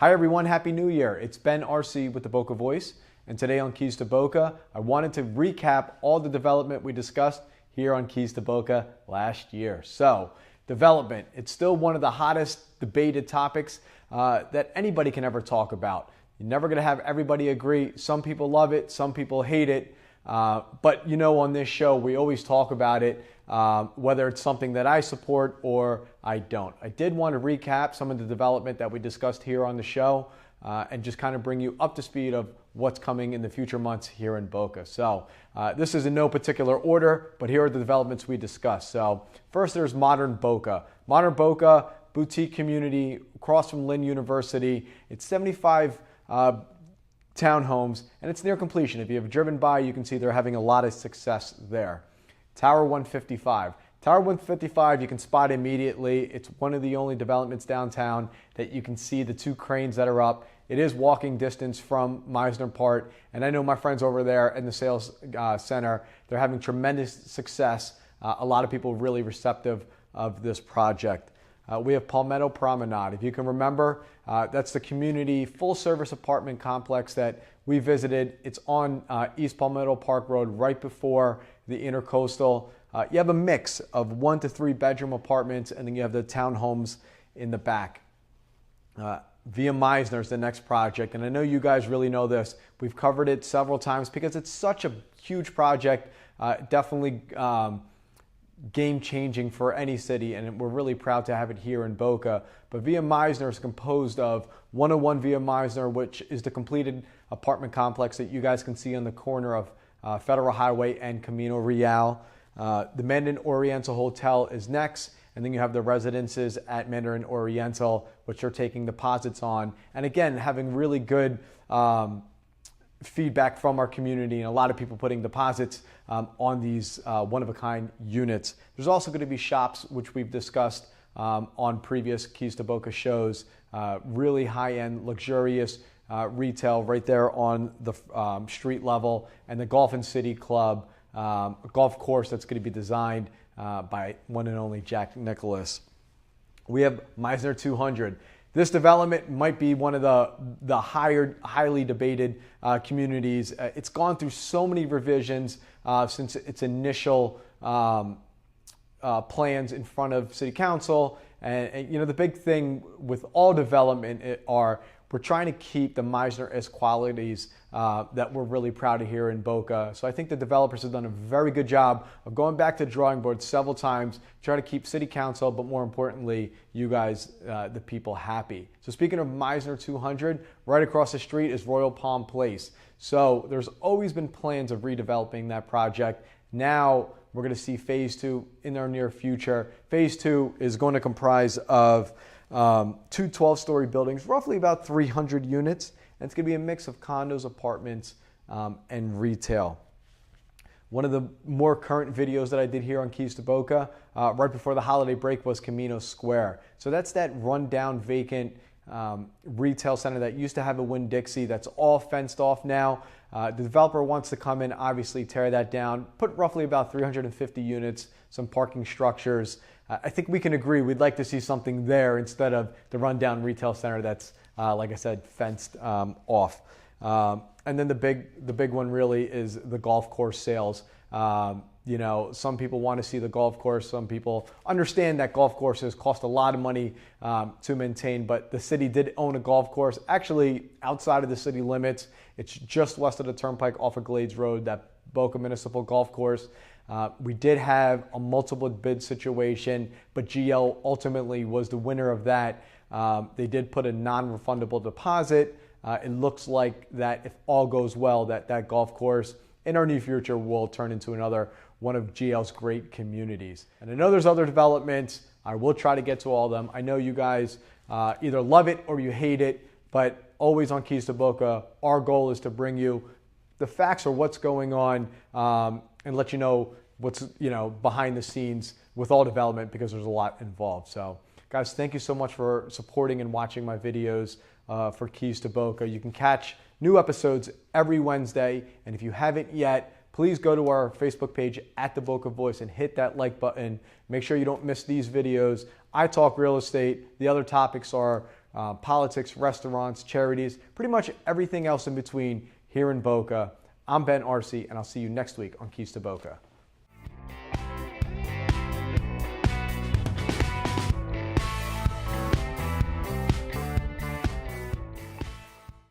Hi everyone, Happy New Year. It's Ben Arce with the Boca Voice, and today on Keys to Boca, I wanted to recap all the development we discussed here on Keys to Boca last year. So, development, it's still one of the hottest debated topics that anybody can ever talk about. You're never going to have everybody agree. Some people love it, some people hate it, but you know, on this show, we always talk about it, whether it's something that I support or I don't. I did want to recap some of the development that we discussed here on the show and just kind of bring you up to speed of what's coming in the future months here in Boca. So this is in no particular order, but here are the developments we discussed. So first, there's Modern Boca. Modern Boca, boutique community across from Lynn University. It's 75 townhomes, and it's near completion. If you have driven by, you can see they're having a lot of success there. Tower 155. Tower 155 you can spot immediately. It's one of the only developments downtown that you can see the two cranes that are up. It is walking distance from Meisner Park, and I know my friends over there in the sales center, they're having tremendous success. A lot of people really receptive of this project. We have Palmetto Promenade. If you can remember, that's the community full-service apartment complex that we visited. It's on East Palmetto Park Road right before the Intercoastal. You have a mix of 1 to 3 bedroom apartments, and then you have the townhomes in the back. Via Meisner is the next project, and I know you guys really know this. We've covered it several times because it's such a huge project, definitely game-changing for any city, and we're really proud to have it here in Boca. But Via Meisner is composed of 101 Via Meisner, which is the completed apartment complex that you guys can see on the corner of Federal Highway and Camino Real. The Mandarin Oriental Hotel is next, and then you have the residences at Mandarin Oriental, which are taking deposits on. And again, having really good feedback from our community, and a lot of people putting deposits on these one-of-a-kind units. There's also going to be shops, which we've discussed on previous Keys to Boca shows, really high-end, luxurious retail right there on the street level, and the Golf and City Club, a golf course that's going to be designed by one and only Jack Nicklaus. We have Meisner 200. This development might be one of the highly debated communities. It's gone through so many revisions since its initial plans in front of City Council. And you know, the big thing with all development we're trying to keep the Meisner-esque qualities that we're really proud of here in Boca. So I think the developers have done a very good job of going back to the drawing board several times, trying to keep City Council, but more importantly, you guys, the people, happy. So speaking of Meisner 200, right across the street is Royal Palm Place. So there's always been plans of redeveloping that project. Now we're going to see Phase 2 in our near future. Phase 2 is going to comprise of 2 12-story buildings, roughly about 300 units, and it's going to be a mix of condos, apartments, and retail. One of the more current videos that I did here on Keys to Boca right before the holiday break was Camino Square. So that's that rundown, vacant retail center that used to have a Winn-Dixie that's all fenced off now. The developer wants to come in, obviously tear that down, put roughly about 350 units, some parking structures. I think we can agree we'd like to see something there instead of the rundown retail center that's, like I said, fenced off. And then the big one really is the golf course sales. You know, some people want to see the golf course. Some people understand that golf courses cost a lot of money to maintain, but the city did own a golf course actually outside of the city limits. It's just west of the Turnpike off of Glades Road, that Boca Municipal Golf Course. We did have a multiple bid situation, but GL ultimately was the winner of that. They did put a non-refundable deposit. It looks like that if all goes well, that golf course in our near future will turn into another one of GL's great communities. And I know there's other developments. I will try to get to all of them. I know you guys either love it or you hate it, but always on Keys to Boca, our goal is to bring you the facts of what's going on and let you know what's behind the scenes with all development, because there's a lot involved. So guys, thank you so much for supporting and watching my videos for Keys to Boca. You can catch new episodes every Wednesday, and if you haven't yet, please go to our Facebook page at The Boca Voice and hit that like button. Make sure you don't miss these videos. I talk real estate. The other topics are politics, restaurants, charities, pretty much everything else in between here in Boca. I'm Ben Arce, and I'll see you next week on Keys to Boca.